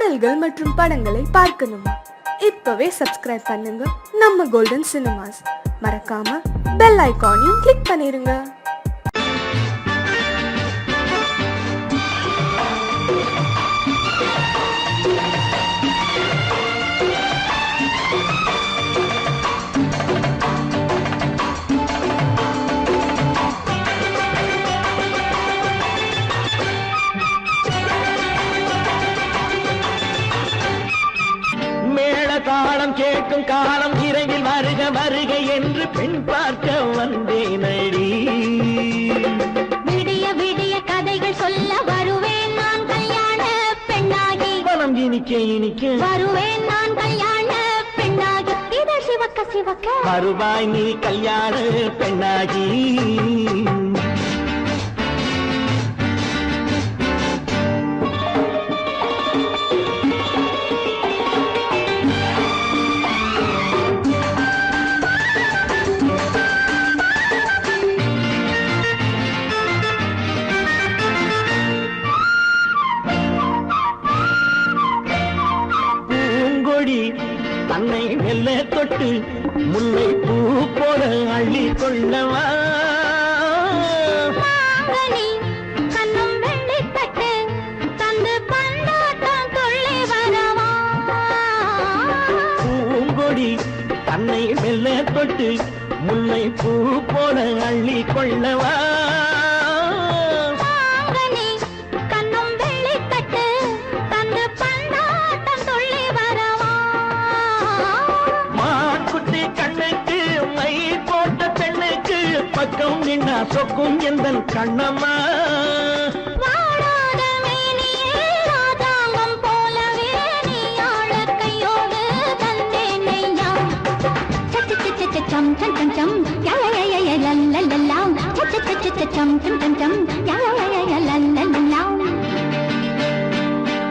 பாடல்கள் மற்றும் படங்களை பார்க்கணுமா? இப்பவே சப்ஸ்கிரைப் பண்ணுங்க நம்ம கோல்டன் சினிமாஸ். மறக்காம பெல் ஐகானையும் கிளிக் பண்ணிருங்க. தாளம் கேட்கும் காலம் விரைவில் வருக வருக என்று பெண் பார்க்க வந்தேனடி. விடிய விடிய கதைகள் சொல்ல வருவேன் நான் கல்யாண பெண்ணாகி. மனம் இனிக்க இனிக்க வருவேன் நான் கல்யாண பெண்ணாகி. இதழ் சிவக்க சிவக்க வருவாய் நீ கல்யாண பெண்ணாகி. தன்னை மெல்ல தொட்டு முல்லை பூ போல அள்ளி கொள்ளவா. கண்ணும் வெள்ளி தட்டு தந்து பந்தாட்டம் தொள்ளி வரவா. பூங்கொடி தன்னை மெல்ல தொட்டு முல்லை பூ போல அள்ளி கொள்ளவா. பக்கம் நின்னா சொக்கும் எந்தன் கண்ணம்மா. வாடாத மேனியே ராதாங்கம் போலவே நீ ஆழக்கையோடு தந்தேன் நெய்யா. சச்ச சச்ச சம் சம் சம் சம் யய லல்லல்லாம். சச்ச சச்ச சம் சம் சம் சம் யய லல்லல்லாம்.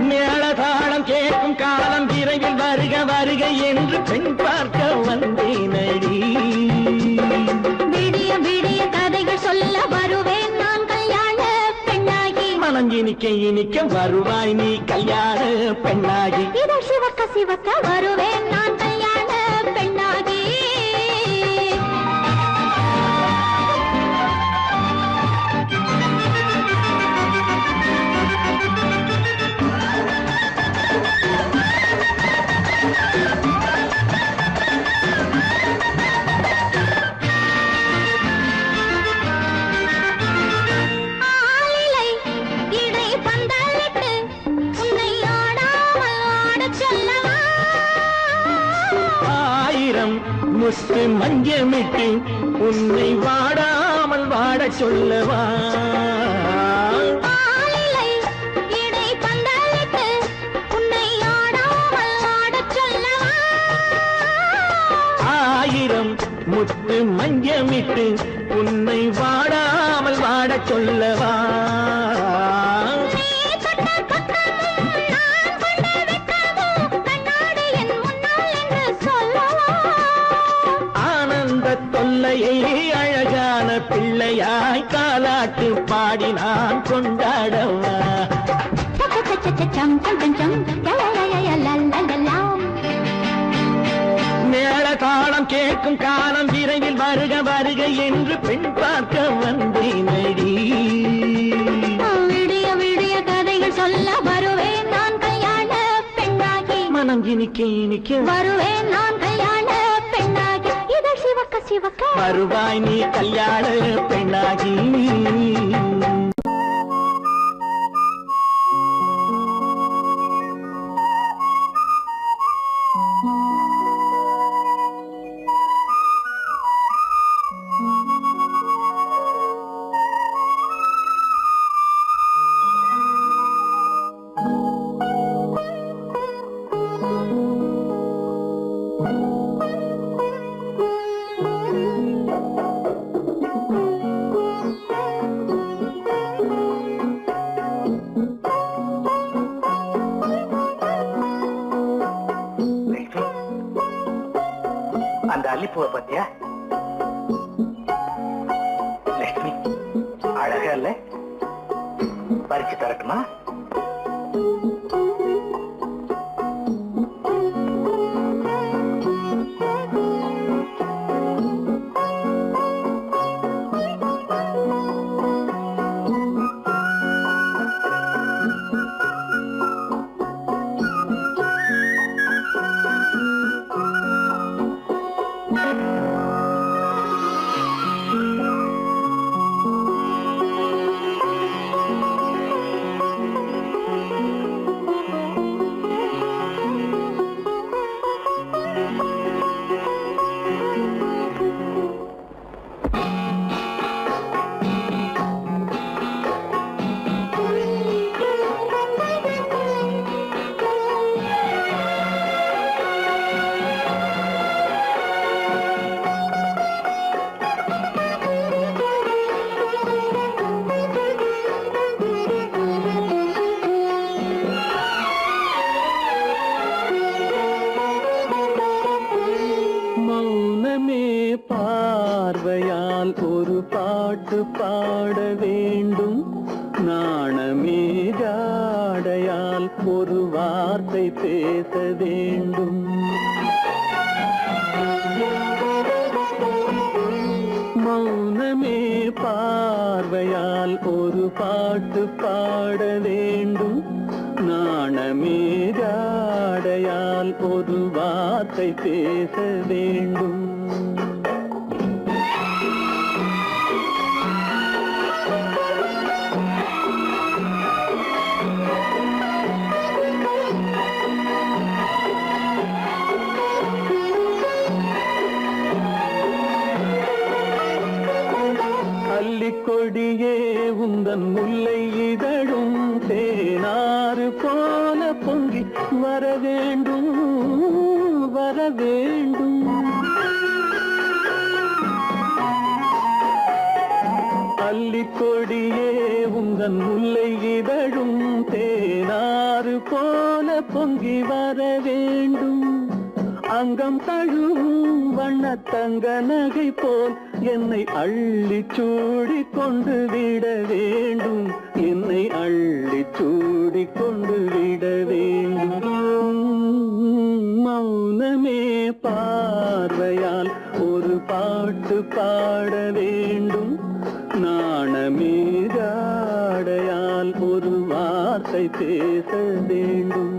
மேளதாளம் கேட்கும் காலம் விரைவில் வருக வருக என்று பெண் பார்க்க வந்தேனடி. விடிய கதைகள் சொல்ல வருவேன் நான் கல்யாண பெண்ணாகி. மனம் இனிக்க இனிக்க வருவாய் நீ கல்யாண பெண்ணாகி. இதழ் சிவக்க சிவக்க வருவேன் நான் கல்யாண பெண்ணாகி. முத்து மஞ்சமிட்டு உன்னை வாடாமல் வாட சொல்லவா. ஆயிரம் முத்து மஞ்சமிட்டு உன்னை வாடாமல் வாட சொல்லவா. தொல்லையை அழகான பிள்ளையாய் காலாட்டு பாடி நான் கொண்டாடவா. மேள தாளம் கேட்கும் காலம் விரைவில் வருக வருக என்று பெண் பார்க்க வந்தேனடி. விடிய விடிய கதைகள் சொல்ல வருவேன் நான் கல்யாண பெண்ணாகி. மனம் இனிக்க இனிக்க வருவேன் நான் கல்யாண பெண்ணாகி. இதழ் சிவக்க சிவக்க வருவாய் நீ கல்யாண பெண்ணாகி. அந்த அல்லிப்பூவை பத்தியா லட்சுமி? அழகா இல்ல? பறிச்சு தரட்டுமா? ஒரு வார்த்தை பேச வேண்டும். மௌனமே பார்வையால் ஒரு பாட்டு பாட வேண்டும். நாணமே ஜாடையால் ஒரு வார்த்தை பேச வேண்டும். கொடியே உந்தன் முல்லை இதழும் தேனாறு போல பொங்கி வர வேண்டும் வர வேண்டும். அல்லிக்கொடியே உந்தன் முல்லை இதழும் தேனாறு போல பொங்கி வர வேண்டும். அங்கம் தழுவும் வண்ணத்தங்க நகை போல் என்னை அள்ளி சூடி கொண்டு விட வேண்டும். என்னை அள்ளி சூடி கொண்டு விட வேண்டும். மௌனமே பார்வையால் ஒரு பாட்டு பாட வேண்டும். நாணமே ஜாடையால் ஒரு வார்த்தை பேச வேண்டும்.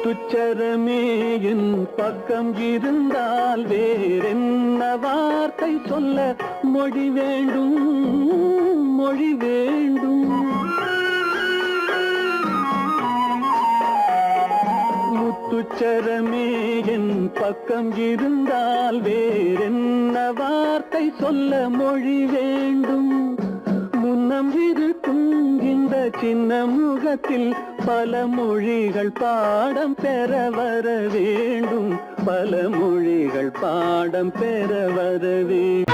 முத்துச்சரமே என் பக்கம் இருந்தால் வேறென்ன வார்த்தை சொல்ல மொழி வேண்டும் மொழி வேண்டும். முத்துச்சரமே என் பக்கம் இருந்தால் வேறென்ன வார்த்தை சொல்ல மொழி வேண்டும். முன்னம் இருக்கும் இந்த சின்ன முகத்தில் பல மொழிகள் பாடம் பெற வர வேண்டும். பல மொழிகள் பாடம் பெற வர வேண்டும்.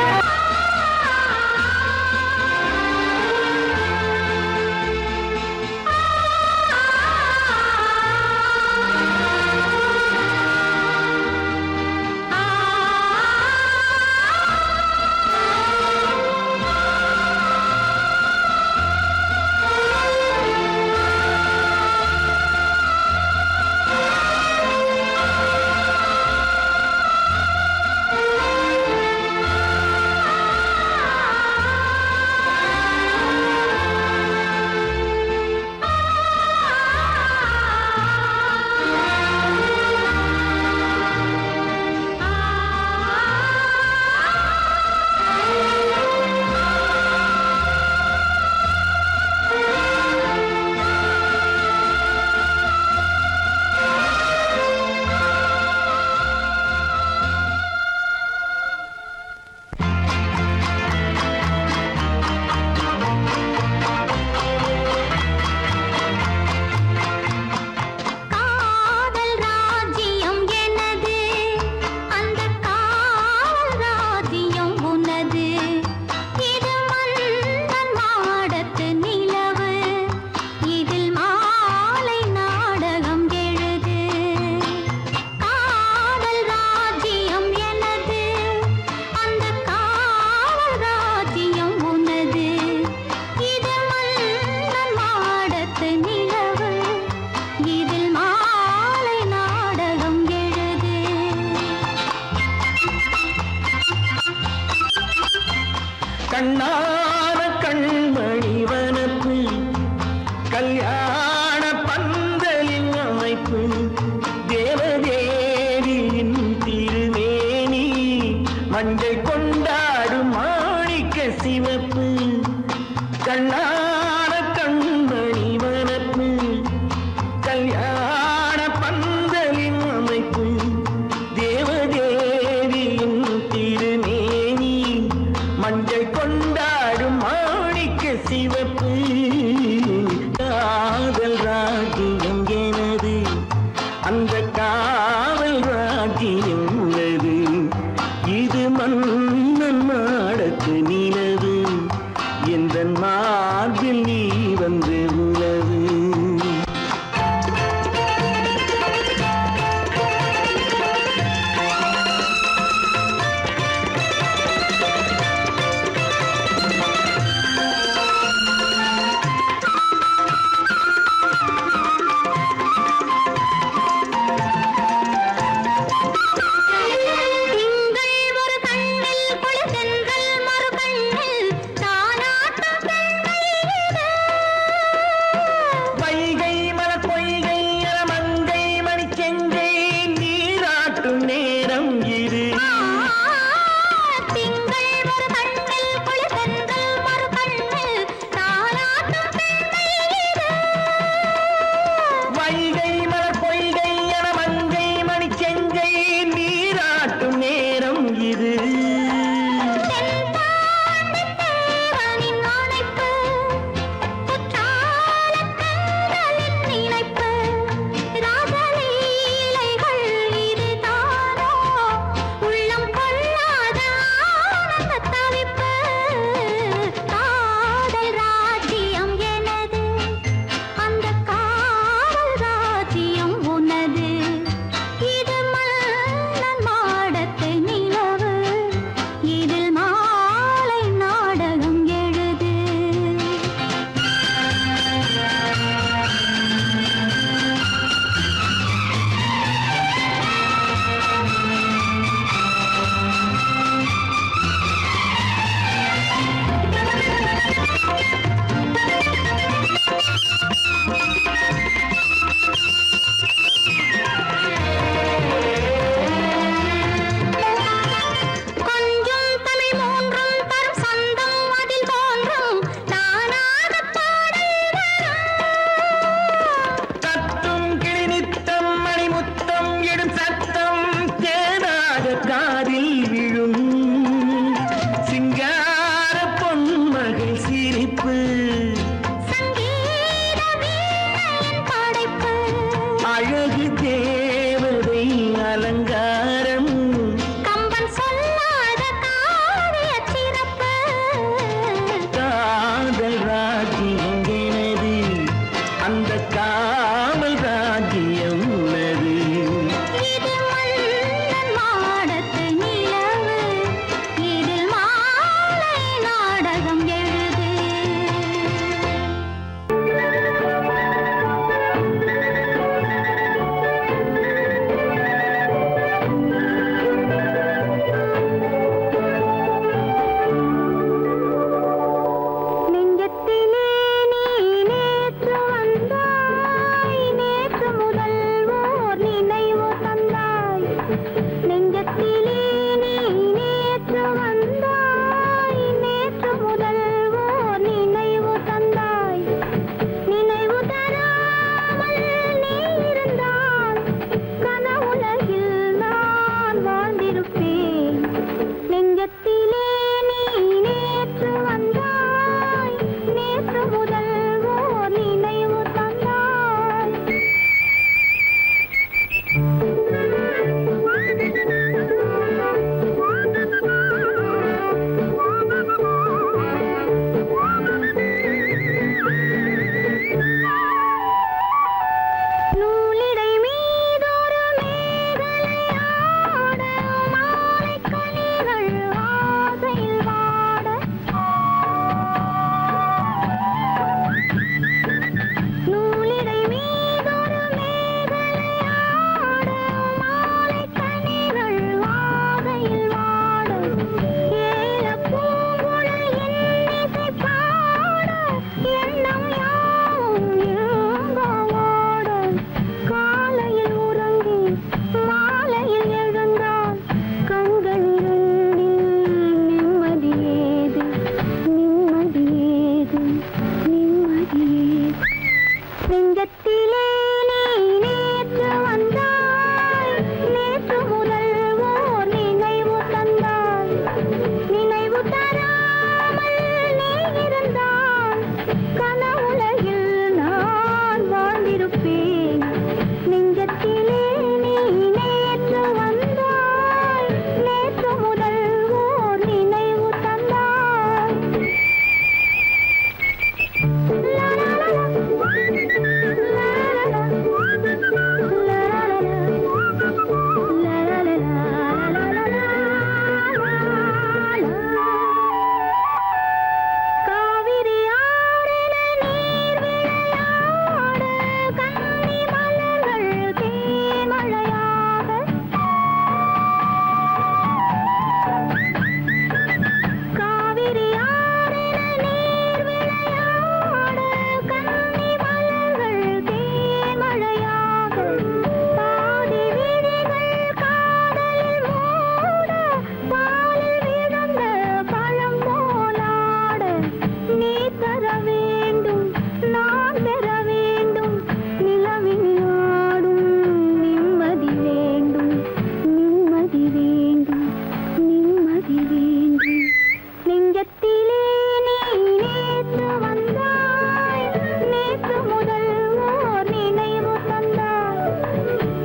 கண்ணான கண்மணி வனப்பு கல்யாண பந்தலின் அமைப்பு தேவதேவியின் திருமேனி மஞ்சள் கொண்டாடும் மாணிக்க சிவப்பு. கண்ணான கண்மணி வனப்பு கல்யாண பந்தலின் அமைப்பு தேவதேவியின் திருமேனி மஞ்சள் கொண்டாடும் மாணிக்க சிவப்பு. அழகு தேவதை அலங்காரம் கம்பன் சொல்லாத காவிய சிறப்பு காதல் ராஜ்யம் எனது அந்த காவல் ராஜ்யம் உள்ளது இது மன்னன் மாடத்து நிலவு இதில் மாலை நாடகம் எழுது நெஞ்சத்திலே நீ நேற்று வந்தாய் நேற்று முதல் ஓர் நினைவு தந்தாய் நெஞ்சத்திலே நீ நேற்று வந்தாய் நேற்று முதல் ஓர் நினைவு தந்தாய் நினைவு தராமல் நீ இருந்தால் கனவுலகில் நான் வாழ்ந்திருப்பேன் நெஞ்சத்திலே நீ நேற்று வந்தாய் நேற்று முதல் ஓர் நினைவு தந்தாய் நூலிடை மீதொரு மேகலையாட மாலைக் கனிகள் ஆசையில் வாட நூலிடை மீதொரு மேகலையாட மாலைக் கனிகள் ஆசையில் வாட ஏலப் பூங்குழல் இன்னிசை பாட எண்ணம் யாவும் ஏங்கவாட காலையில் உறங்கி மாலையில் எழுந்தால் கண்கள் இரண்டில் நிம்மதியேது நிம்மதியேது நிம்மதியேது நெஞ்சத்திலே நீ நேற்று வந்தாய் நேற்று முதல் ஓர் நினைவு தந்தாய் நினைவு தராமல் நீ இருந்தால் கனவுலகில் நான் வாழ்ந்திருப்பேன் நெஞ்சத்திலே நீ நேற்று வந்தாய் நேற்று முதல் ஓர் நினைவு தந்தாய் லா லா லா காவிரி ஆறின நீர் விளையாட கன்னி மலர்கள் தேமழையாக காவிரி ஆறின நீர் விளையாட கன்னி மலர்கள் தேமழையாக பாதி விழிகள் காதலில் மூட பாலில் விழுந்த பழம் போலாட நீ தர வேண்டும் நான் பெற வேண்டும் நிலவில் ஆடும் நிம்மதி வேண்டும் நிம்மதி வேண்டும் நிம்மதி வேண்டும் நெஞ்சத்திலே நீ நேற்று வந்தாய் நேற்று முதல் ஓர் நினைவு தந்தாய்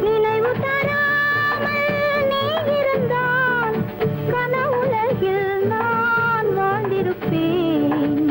நினைவு தராமல் நீ இருந்தால் கனவுலகில் நான் வாழ்ந்திருப்பேன்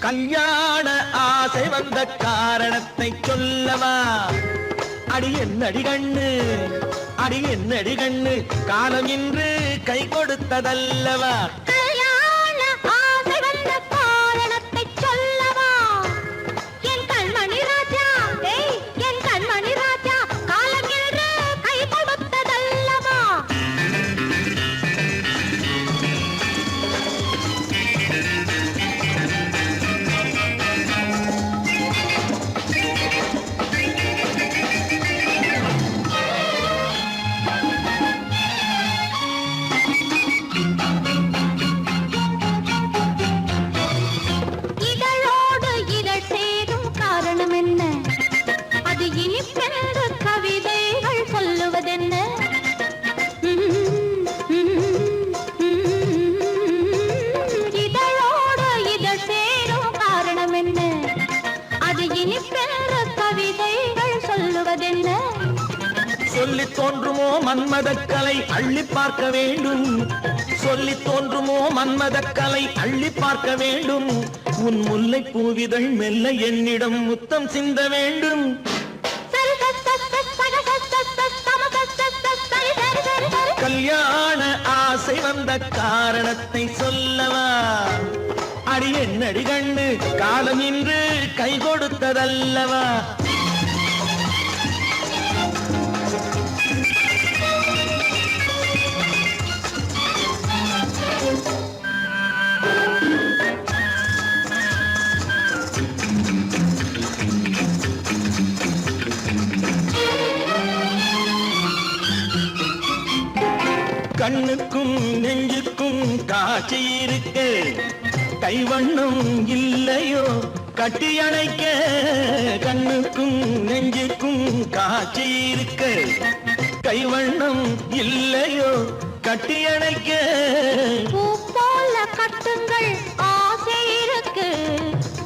கல்யாண ஆசை வந்த காரணத்தை சொல்லவா? அடி என்னடி கண்ணு, அடி என்னடி கண்ணு, காலம் இன்று கை கொடுத்ததல்லவா? கல்யாண வந்த காரணத்தை சொல்லவா என் கண்மணி ராஜா என் கண்மணி ராஜா காலம் என்று கை கொடுத்ததல்லவா இதழோடு இதழ் சேரும் காரணம் என்ன அது இனிப்பென்று கவிதைகள் சொல்லுவதென்ன இதழோடு இதழ் சேரும் காரணம் என்ன அது இனிப்பென்று கவிதைகள் சொல்லுவதென்ன சொல்லி தோன்றுமோ மன்மதக்கலை அள்ளி பார்க்க வேண்டும் சொல்லி தோன்றுமோ மன்மதக்கலை அள்ளி பார்க்க வேண்டும் உன் முல்லை பூவிதழ் மெல்ல என்னிடம் முத்தம் சிந்த வேண்டும் கல்யாண ஆசை வந்த காரணத்தை சொல்லவா அடி என்னடி கண்ணு காலம் இன்று கை கொடுத்ததல்லவா கண்ணுக்கும் நெஞ்சுக்கும் காட்சி இருக்கு கைவண்ணம் இல்லையோ கட்டி அணைக்க கண்ணுக்கும் நெஞ்சுக்கும் காட்சி இருக்கு கைவண்ணம் இல்லையோ கட்டி அணைக்க பூ போல கட்டுங்கள் ஆசை இருக்கு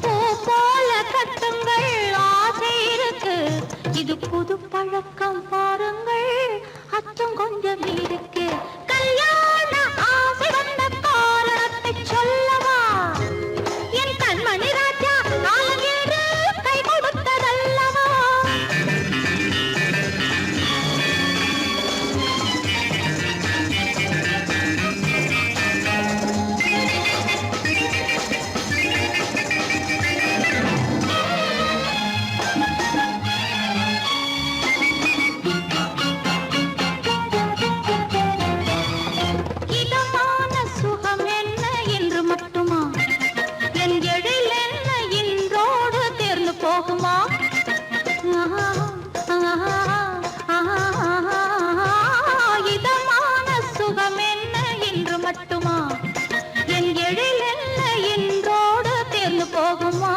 பூ போல கட்டுங்கள் ஆசை இருக்கு இது புது பழக்கம் பாருங்கள் அச்சம் கொஞ்சம் இருக்கு கல்யாண ஆசை வந்த காரணத்தை சொல்லவா என் கண்மணி ராஜா காலம் என்று கை கொடுத்ததல்லவா இதமான சுகம் என்ன என்று மட்டுமா என் எழில் என்ன இன்றோடு தேர்ந்து போகுமா இதமான சுகம் என்ன என்று மட்டுமா என் எழில் என்ன இன்றோடு தேர்ந்து போகுமா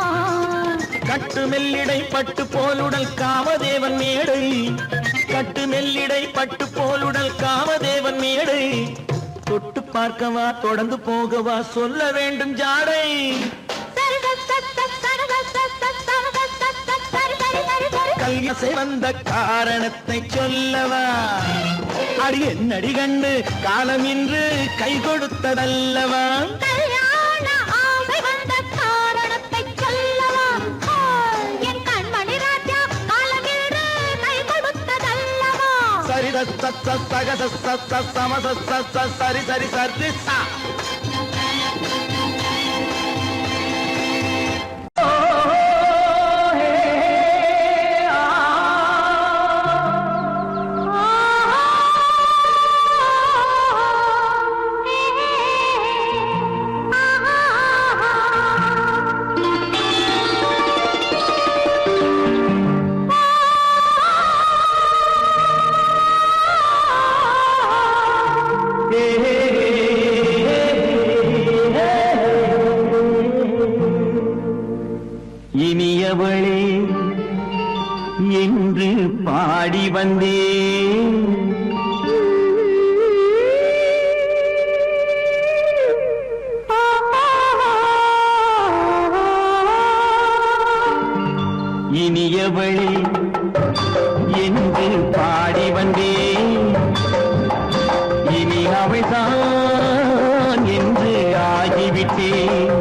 கட்டு மெல்லிடை பட்டு போலுடல் காமதேவன் மேடை கட்டு மெல்லிடை பட்டு போலுடல் காமதேவன் மேடை தொட்டு பார்க்கவா தொடர்ந்து போகவா சொல்ல வேண்டும் ஜாடை கல்யாசை வந்த காரணத்தை சொல்லவா அடி என்னடி கண்டு காலம் இன்று கை கொடுத்ததல்லவா கல்யாண ஆசை வந்த காரணத்தை சொல்லவா என் கண்மணி ராஜா காலம் என்று கை கொடுத்ததல்லவா சரி சக சம சரி சரி சரி சா இனியவளே என்று பாடி வந்தேன் இனியவளே என்று பாடி வந்தேன் இனி அவள்தான் என்று ஆகிவிட்டேன்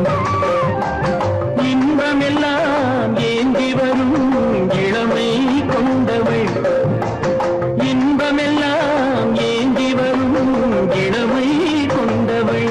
இன்பமெல்லாம் ஏந்தி வரும் இளமை கொண்டவள் இன்பமெல்லாம் ஏந்தி வரும் இளமை கொண்டவள்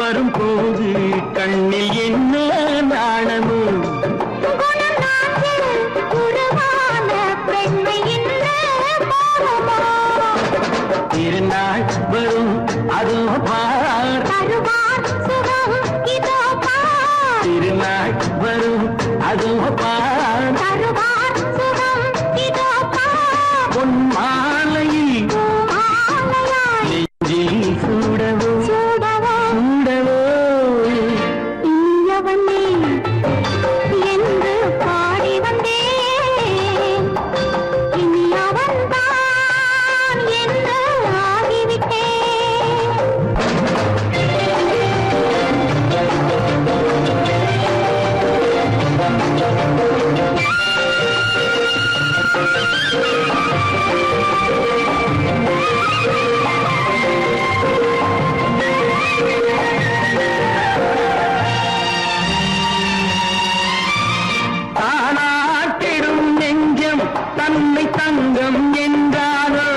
வரும்போது கண்ணில் என்ன நாணமோ குணநாட்டில் உருவான பெண்மை இன்று போகுமோ? திருநாள் வரும் அதோ பார் தருவார் சுகம் இதோ பார். திருநாள் வரும் அதோ பார் தருவார் சுகம் இதோ பார். பொன் மாலையில் பூமாலையாய் நெஞ்சில் சூடவோ சூடவோ சூடவோ இனியவனே என்று பாடி வந்தேன். இனி அவன்தான் என்று ஆகிவிட்டேன். தானாட்டிடும் நெஞ்சம் தன்னை தங்கம் என்றாரோ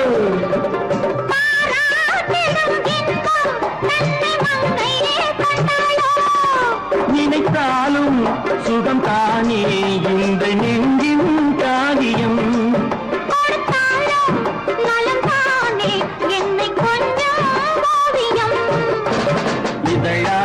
பாராட்டிடும் இன்பம் தன்னை மங்கையே கண்டாளோ? நினைத்தாலும் சுகம் தானே இந்த நெஞ்சின் காரியம் கொடுத்தாலும் நலம் தானே என்னை கொஞ்சம் ஓவியம். இதழா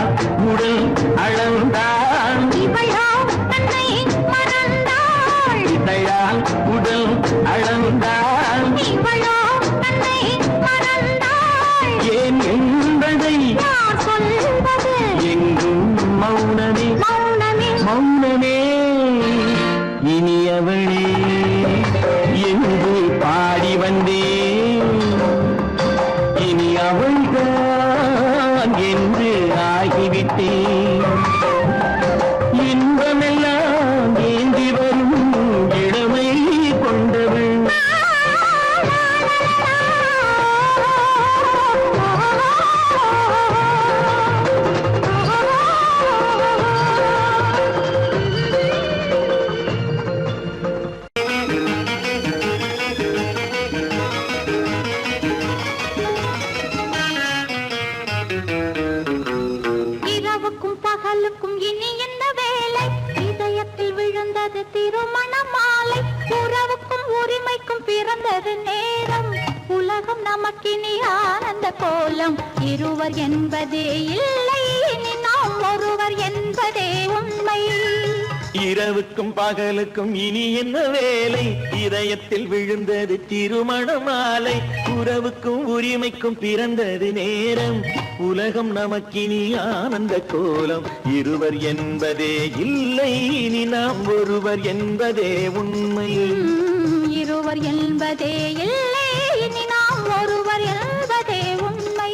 உடல் அளந்தான் இவளோ தன்னை மறந்தாள். இதழால் உடல் அளந்தான் இவளோ தன்னை மறந்தாள். ஏன் என்பதை யார் சொல்வது? எங்கும் மௌனமே மௌனமே மௌனமே இனியவளே என்று பாடி வந்தேன் இனி அவள்தான் என்று ஆகிவிட்டேன் இன்பமெல்லாம் ஏந்தி வரும் இளமை கொண்டவள் இரவுக்கும் பகலுக்கும் இனி என்ன வேலை? இதயத்தில் விழுந்தது திருமண மாலை. உறவுக்கும் உரிமைக்கும் பிறந்தது நேரம். உலகம் நமக்கினி ஆனந்த கோலம். இருவர் என்பதே இல்லை, இனி நாம் ஒருவர் என்பதே உண்மை. இரவுக்கும் பகலுக்கும் இனி என்ன வேலை இதயத்தில் விழுந்தது திருமண மாலை உறவுக்கும் உரிமைக்கும் பிறந்தது நேரம் உலகம் நமக்கினி ஆனந்த கோலம் இருவர் என்பதே இல்லை இனி நாம் ஒருவர் என்பதே உண்மை இருவர் என்பதே இல்லை, இனி நாம் ஒருவர் என்பதே உண்மை.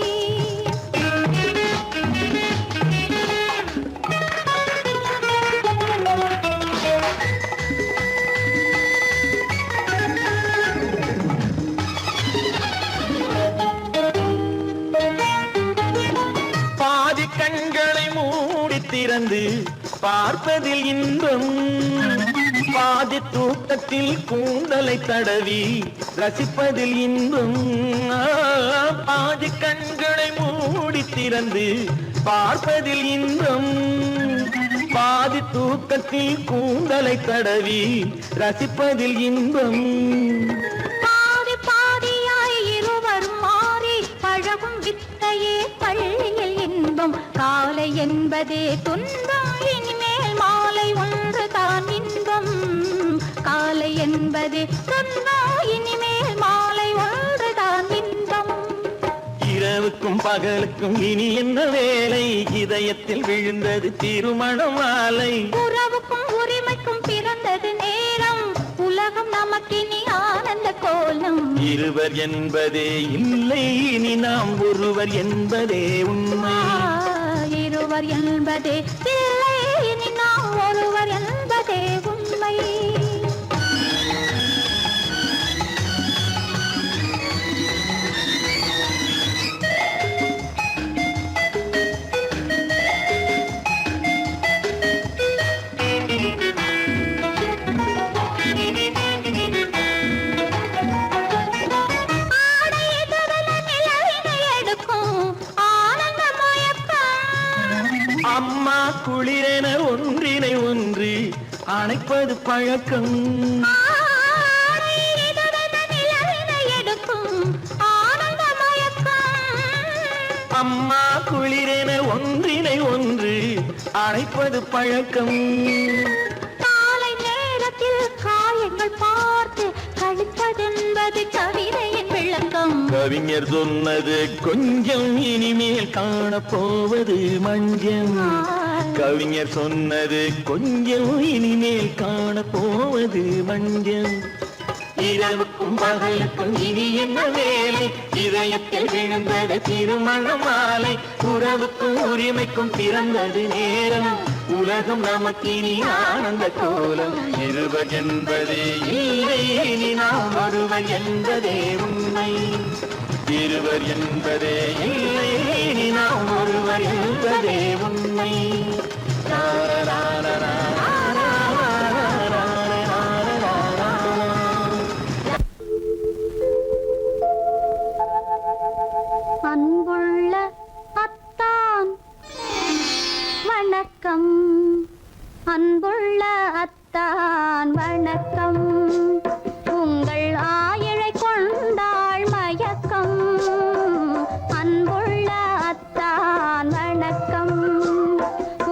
பாதி கண்களை மூடி திறந்து பார்ப்பதில் இன்பம் பாதி தூக்கத்தில் கூந்தலை தடவி ரசிப்பதில் இன்பம் பாதி கண்களை மூடி திறந்து பார்ப்பதில் இன்பம் பாதி தூக்கத்தில் கூந்தலை தடவி ரசிப்பதில் இன்பம் பாதி பாதியாய் இருவரும் மாறி பழகும் வித்தையே பள்ளியில் இன்பம். காலை என்பதே துன்பம், இனிமேல் மாலை ஒன்று தான் இன்பம். காலை என்பதே துன்பம், இனிமேல் மாலை ஒன்று தான் இன்பம். இரவுக்கும் பகலுக்கும் இனி என்ன வேலை இதயத்தில் விழுந்தது திருமண மாலை உறவுக்கும் உரிமைக்கும் பிறந்தது நேரம். உலகம் நமக்கினி ஆனந்த கோலம். இருவர் என்பதே இல்லை இனி நாம் ஒருவர் என்பதே உண்மை இருவர் என்பதே இல்லை, இனி நாம் ஒருவர் என்பதே உண்மை. ஆடை எதிரில நிலவினை எடுக்கும் ஆனந்த மயக்கம். குளிரென ஒன்றினை ஒன்று அணைப்பது பழக்கம். அம்மா குளிரென ஒன்றினை ஒன்று அணைப்பது பழக்கம். காலை நேரத்தில் காயங்கள் பார்த்து கழிப்பதென்பது கவிதையின் விளக்கம். கவிஞர் சொன்னது கொஞ்சம் இனிமேல் காணப்போவது மஞ்சள். கவிஞர் சொன்னது கொஞ்சம் இனிமேல் காணப்போவது மஞ்சள். இரவுக்கும் பகலுக்கும் இனி என்ன வேலை, இதயத்தில் விழுந்தது திருமண மாலை. உறவுக்கும் உரிமைக்கும் பிறந்தது நேரம், உலகம் நமக்கினி ஆனந்த கோலம். இருவர் என்பதே இல்லை, இனி நாம் ஒருவர் என்பதே உண்மை. இருவர் என்பதே இல்லை, இனி நாம் ஒருவர் என்பதே உண்மை. அன்புள்ள அத்தான் வணக்கம், அன்புள்ள அத்தான் வணக்கம். உங்கள் ஆயிழை கொண்டாள் மயக்கம். அன்புள்ள அத்தான் வணக்கம்.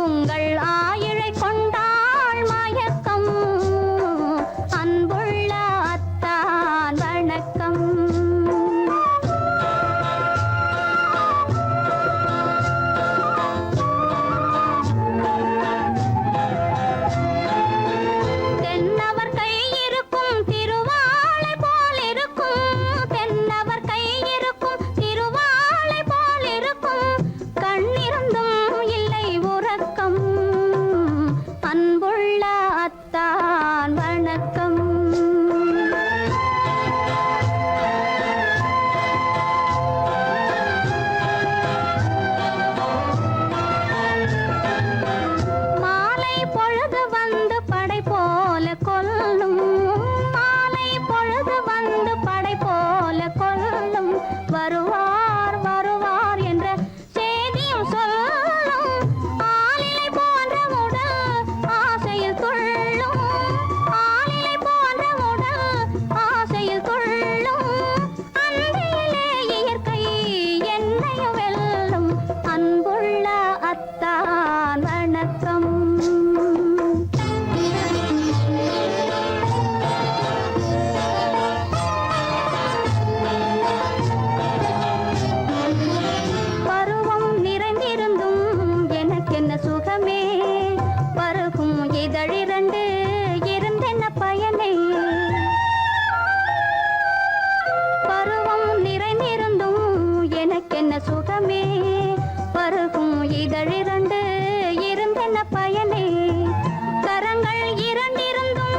உங்கள் ஆயிழை கொண்டாள் மயக்கம். அன்புள்ள அத்தான் வணக்கம். வருவார் வருவார் என்ற செய்தியும் சொல்லும். ஆளிலை போன்ற உடல் ஆசையில் துள்ளும். ஆளிலை போன்ற உடல் ஆசையில் துள்ளும். அன்பிலே இயற்கை என்னையும் வெல்லும். அன்புள்ள அத்தான் வணக்கம். சுகமே பருகும் இதழிரண்டு இருந்தென்ன பயனை. பருவம் நிறைந்திருந்தும் எனக்கென்ன சுகமே பருகும் இதழிரண்டு இருந்தென்ன பயனை. கரங்கள் இரண்டிருந்தும்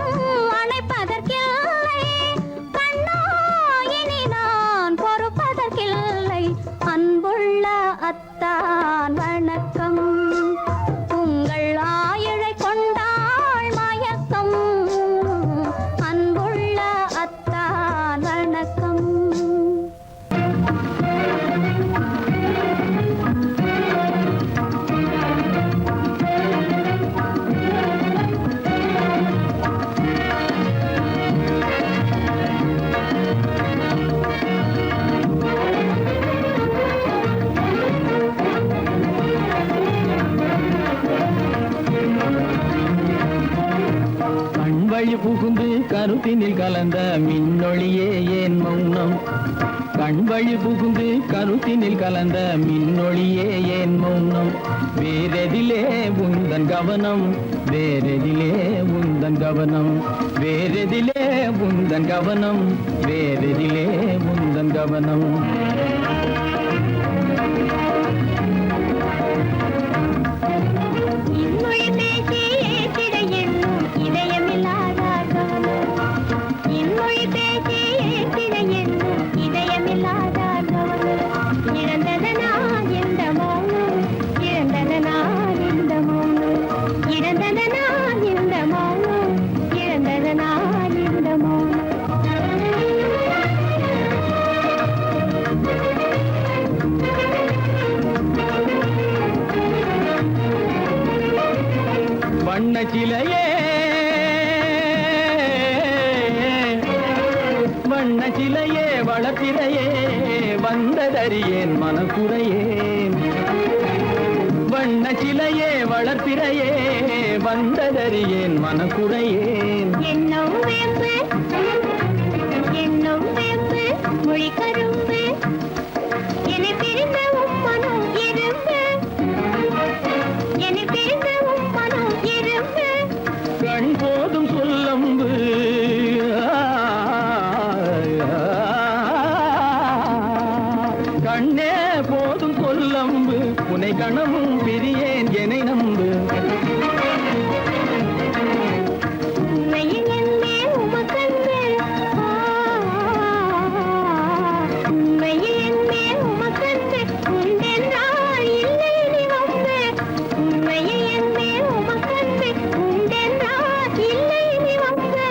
அணைப்பதற்கில்லை. கண்ணா இனி நான் பொறுப்பதற்கில்லை. அன்புள்ள அத்தான் வணக்கம். உங்கள் ஆயிழை கொண்டாள் மயக்கம். அன்புள்ள அத்தான் வணக்கம். வழி புகுந்து கருத்தினில் கலந்த மின்னொளியே ஏன் மௌனம். கண் வழி புகுந்து கருத்தினில் கலந்த மின்னொளியே ஏன் மௌனம். வேறெதிலே உந்தன் கவனம், வேறெதிலே உந்தன் கவனம். வேறெதிலே உந்தன் கவனம், வேறெதிலே உந்தன் கவனம். சிலையே வளர்த்திரையே வந்ததறியேன் மனக்குறையேன். வண்ண சிலையே வளர்த்திரையே வந்ததறியேன் மனக்குறையேன். என்னும் வேம்பு மொழி கரும்பு என்னை பிரிந்த உம்மனும் இரும்பு என்னை பிரிந்த உம்மனும் இரும்பு கண் போதும் சொல்லம்பு கண்ணே போதும் சொல்லம்பு உனை கணமும் பிரியேன் என்னை நம்பு. உண்மையில் என்னே உமக்கன்று உண்மையில் என்னே உமக்கன்று உண்டென்றால் இல்லை நீ வம்பு உண்மையில் என்னே உமக்கன்று உண்டென்றால் இல்லை நீ வம்பு.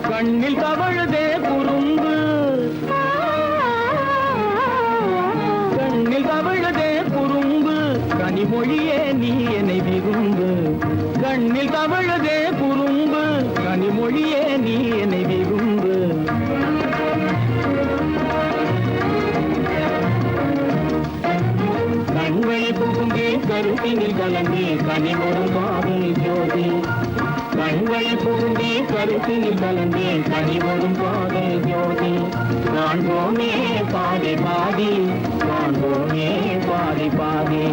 கண்ணில் தவழுதே குறும்பு கண்ணில் தவழுதே குறும்பு கனிமொழியே நீ என்னை விரும்பு. கண்ணில் தவழுதே குறும்பு கனிமொழியே நீ என்னை விரும்பு. கண்வழி புகுந்தே கருத்தினில் கலந்தே கனிமொரு காதல் ஜோதி. கண்வழி புகுந்தே கருத்தினில் கலந்தே கனிமொரும் காதல் ஜோதி. காண்போமே பாதி பாதி காண்போமே பாதி பாதி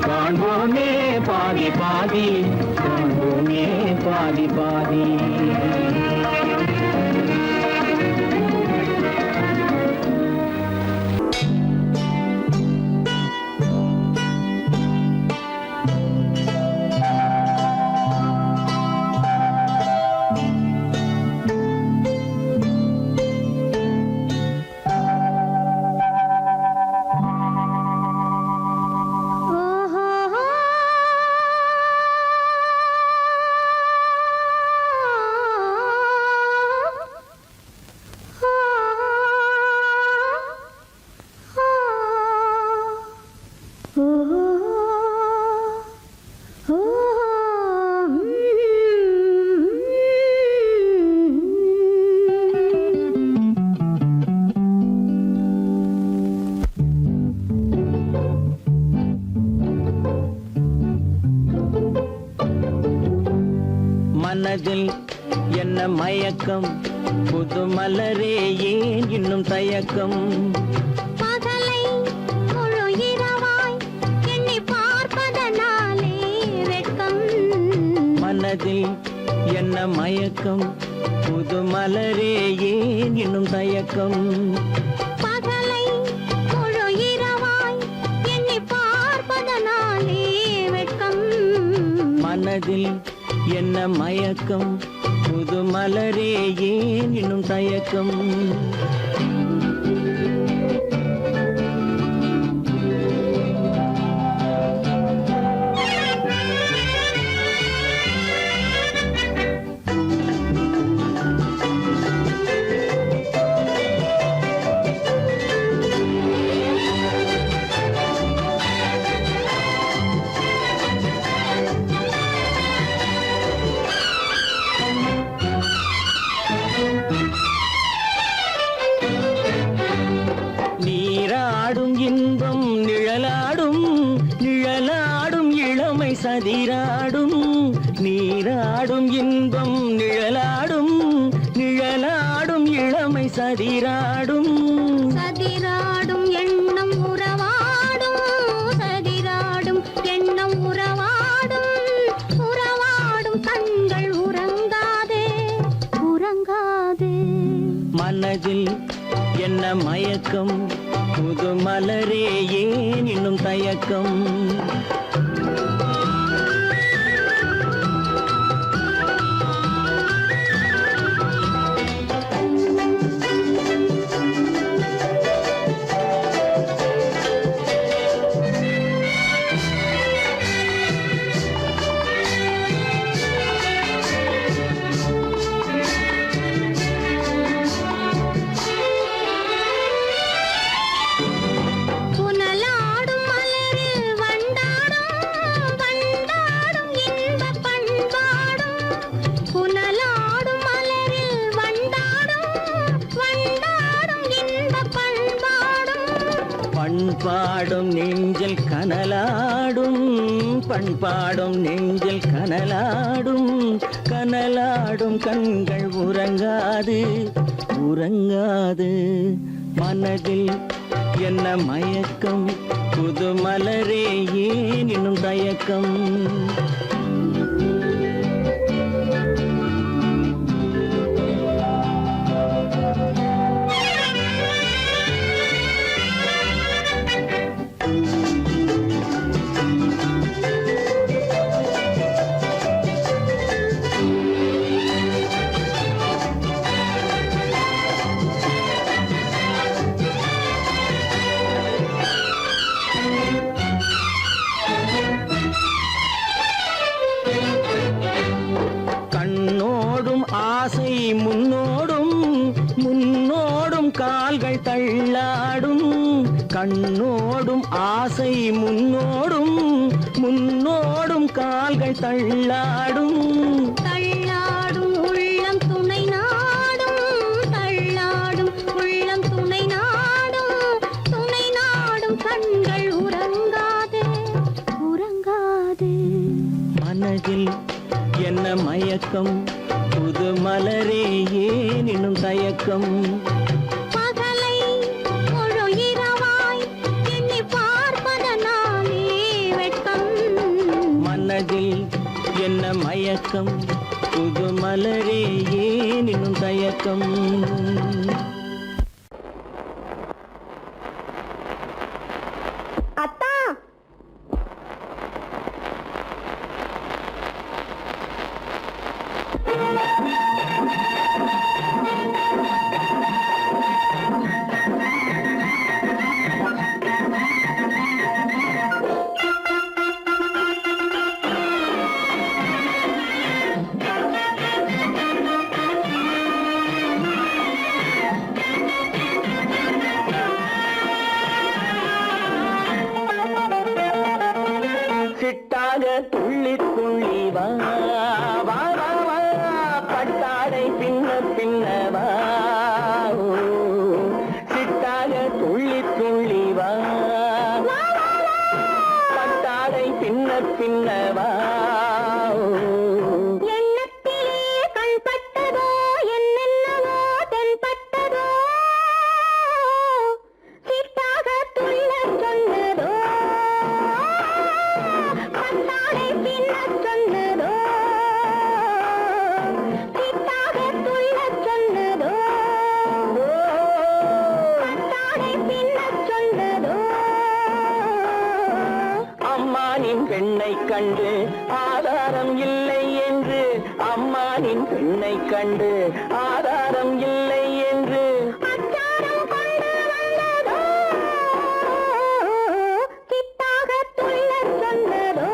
காண்போமே பாதி பாதி காண்போமே பாதி பாதி. மனதில் என்ன மயக்கம் புது மலரே ஏன் இன்னும் தயக்கம். பகலை முழு இரவாய் எண்ணி பார்ப்பதனாலே வெட்கம். மனதில் என்ன மயக்கம் புது மலரே ஏன் இன்னும் தயக்கம். பகலை முழு இரவாய் எண்ணி பார்ப்பதனாலே வெட்கம். மனதில் என்ன மயக்கம் புது மலரே ஏன் இன்னும் தயக்கம். நீராடும் இன்பம் நிழலாடும் நிழலாடும் இளமை சதிராடும். நீராடும் இன்பம் நிழலாடும் நிழலாடும் இளமை சதிராடும். சதிராடும் எண்ணம் உறவாடும் சதிராடும் எண்ணம் உறவாடும் உறவாடும் கண்கள் உறங்காதே உறங்காதே. மனதில் என்ன மயக்கம் புது மலரே ஏன் இன்னும் தயக்கம். புனலாடும் மலரில் வண்டாடும் நெஞ்சில் கனலாடும் பண்பாடும் நெஞ்சில் கனலாடும் கனலாடும் கண்கள் உறங்காது உறங்காது மனதில் என்ன மயக்கம் புது மலரே ஏன் இன்னும் தயக்கம் ஆசை முன்னோடும் முன்னோடும் கால்கள் தள்ளாடும் கண்ணோடும் ஆசை முன்னோடும் முன்னோடும் கால்கள் தள்ளாடும் தள்ளாடும் உள்ளம் துணை நாடும் தள்ளாடும் உள்ளம் துணை நாடும் கண்கள் உறங்காது உறங்காது மனதில் என்ன மயக்கம் புது மலரே ஏன் இன்னும் தயக்கம் பகலை முழு இரவாய் எண்ணி பார்ப்பதனாலே வெட்கம் மனதில் என்ன மயக்கம் புது மலரே ஏன் இன்னும் தயக்கம் அத்தா சிட்டாக துள்ளி துள்ளி வா வா வா வா பட்டாடை பின்ன பின்னவா சிட்டாக துள்ளி துள்ளி வா பட்டாடை பின்ன பின்னவா எண்ணத்திலே கண்பட்டதோ என்னென்னவோ தென்பட்டதோ சிட்டாக துள்ளச் சொன்னதோ பட்டாடை பின்னச் சொன்னதோ சிட்டாக துள்ளச் சொன்னதோ பட்டாடை பின்னச் சொன்னதோ அம்மானின் பெண்ணை கண்டு ஆதாரம் இல்லை என்று அம்மானின் பெண்ணை கண்டு ஆதாரம் இல்லை என்று அச்சாரம் கொண்டு வந்ததோ சிட்டாக துள்ளச் சொன்னதோ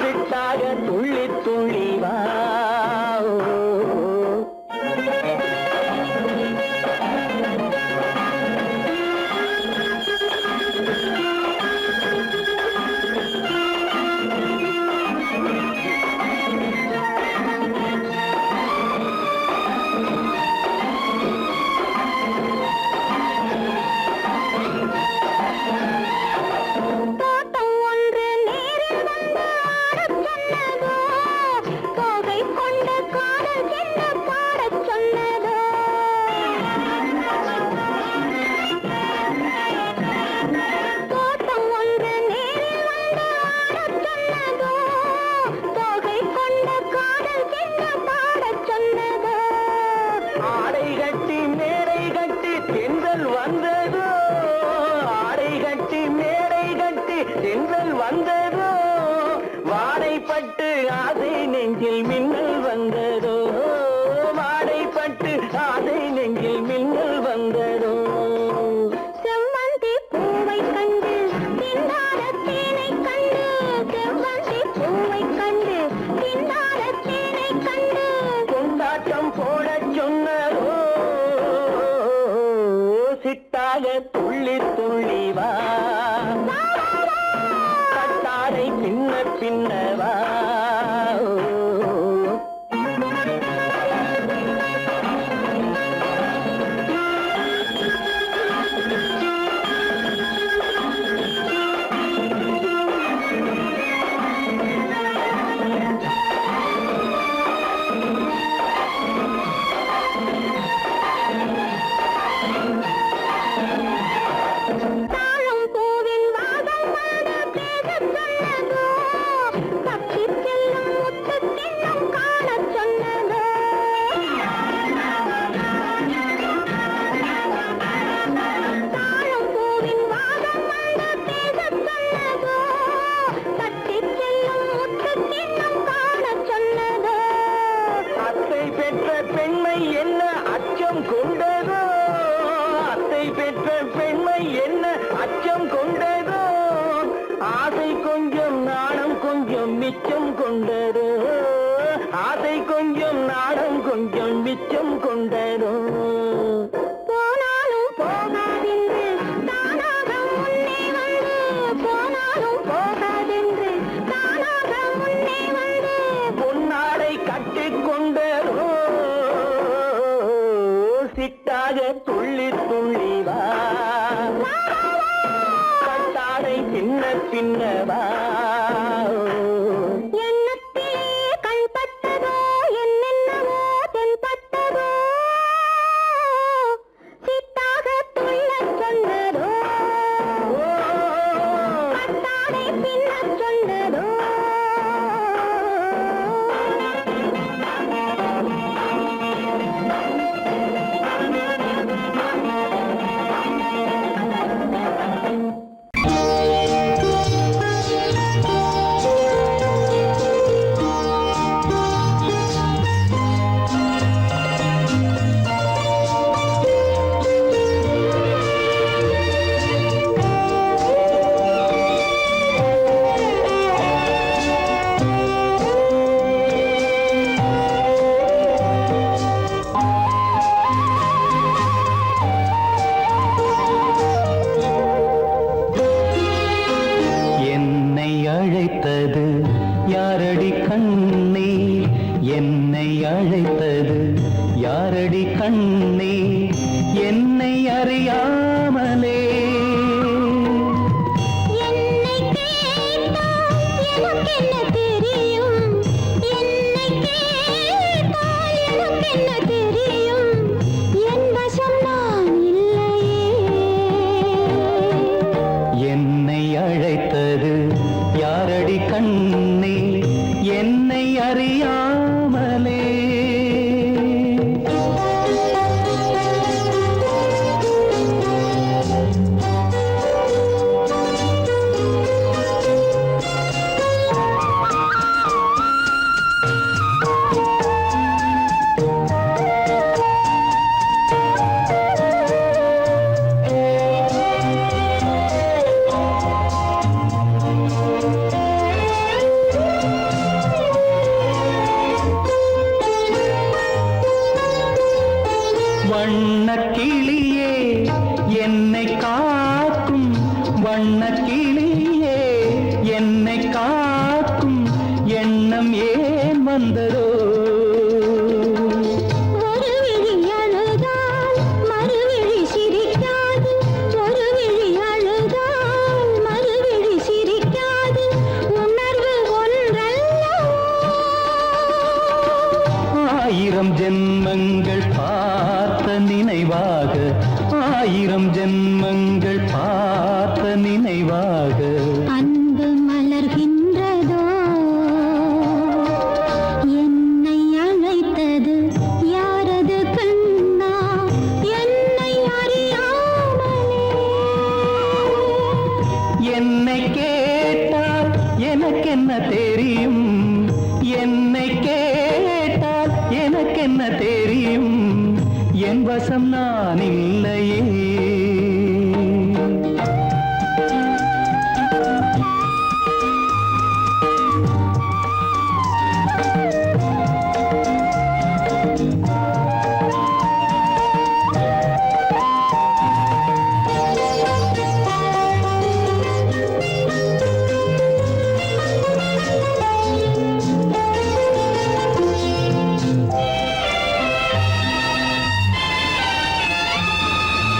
சிட்டாக துள்ளி துள்ளி வா தோட்டம் ஒன்று நேரில் வந்து ஆடச் சொன்னதோ தோகை கொண்ட காதல் என்ன பாடச் சொன்னதோ தோட்டம் ஒன்று நேரில் வந்து ஆடச் சொன்னதோ தோகை கொண்ட காதல் என்ன பாடச் சொன்னதோ ஆடை கட்டி மேடை கட்டி தென்றல் வந்ததோ ஆடை கட்டி மேடை கட்டி தென்றல் வந்ததோ வாடைப்பட்டு ஆசை நெஞ்சில் மின்னல் வந்ததோ வாடைப்பட்டு ஆசை நெஞ்சில் மின்னல் வந்ததோ செவ்வந்தி பூவை கண்டு திண்டாட தேனை கண்டு செவ்வந்தி பூவை கண்டு திண்டாட தேனை கண்டு கொண்டாட்டம் போடச் சொன்னதோ சிட்டாக துள்ளி துள்ளி வா கட்டாடை பின்ன பின்னவா கொண்டதோ ஆசை கொஞ்சம் நாடம் கொஞ்சம் மிச்சம் கொண்டதோ போனாலும் போகாதென்று தானாக முன்னே வந்து போனாலும் போகாதென்று தானாக முன்னே வந்து பொன்னாடை கட்டிக்கொண்டதோ சிட்டாக துள்ளி துள்ளி வா கட்டாடை சின்ன சின்னவா எண்ணத்திலே கண்பட்டதோ என்னென்னவோ தென்பட்டதோ சித்தாக துள்ளச் சொன்னதோ கட்டாடை பின்னச் சொன்னதோ என்னை அழைத்தது யாரடி கண்ணே என்னை அழைத்தது யாரடி கண்ணே என்னை அறியாமலே என்னை கேட்டால் எனக்கென்ன தெரியும் என்னை கேட்டால் எனக்கென்ன தெரியும் என் வசம் நான் இல்லையே என்னை அழைத்தது யாரடி கண்ணே என்னை அறியாமலே வண்ணக்கிளியே என்னை காக்கும் வண்ணக்கிளியே என்னை காக்கும் எண்ணம் ஏன் வந்ததோ ஒரு விழி அழுதால் மறுவிழி சிரிக்காது ஒரு விழி அழுதால் மறுவிழி சிரிக்காது உணர்வு ஒன்றல்லவோ ஆயிரம் ஜென்மங்கள் பார்த்த நினைவாக ஆயிரம் ஜென்மங்கள் பார்த்த நினைவாக அன்பு மலர்கின்றதோ என்னை அழைத்தது யாரது கண்ணா என்னை அறியாமலே என்னை கேட்டால் எனக்கென்ன தெரியும் என்னை கேட்டால் எனக்கென்ன தெரியும் என் வசம் நான் இல்லையே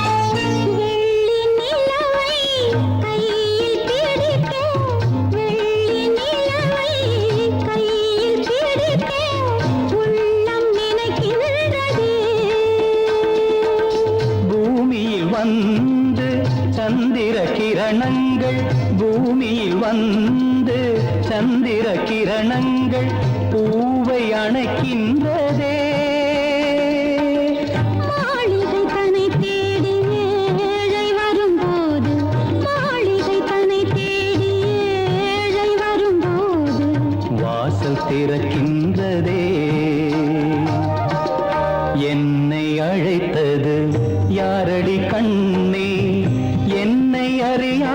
வெள்ளி நிலவை கையில் பிடிக்க வெள்ளி நிலவை கையில் பிடிக்க உள்ளம் நினைக்கின்றதே பூமியில் வந்து சந்திர கிரணங்கள் பூமியில் வந்து சந்திர கிரணங்கள் பூவை அணைக்கின்றதே மாளிகை தன்னை தேடி ஏழை வரும்போது மாளிகை தன்னை தேடி ஏழை வரும்போது வாசல் திறக்கின்றதே என்னை அழைத்தது யாரடி கண்ணே என்னை அறியா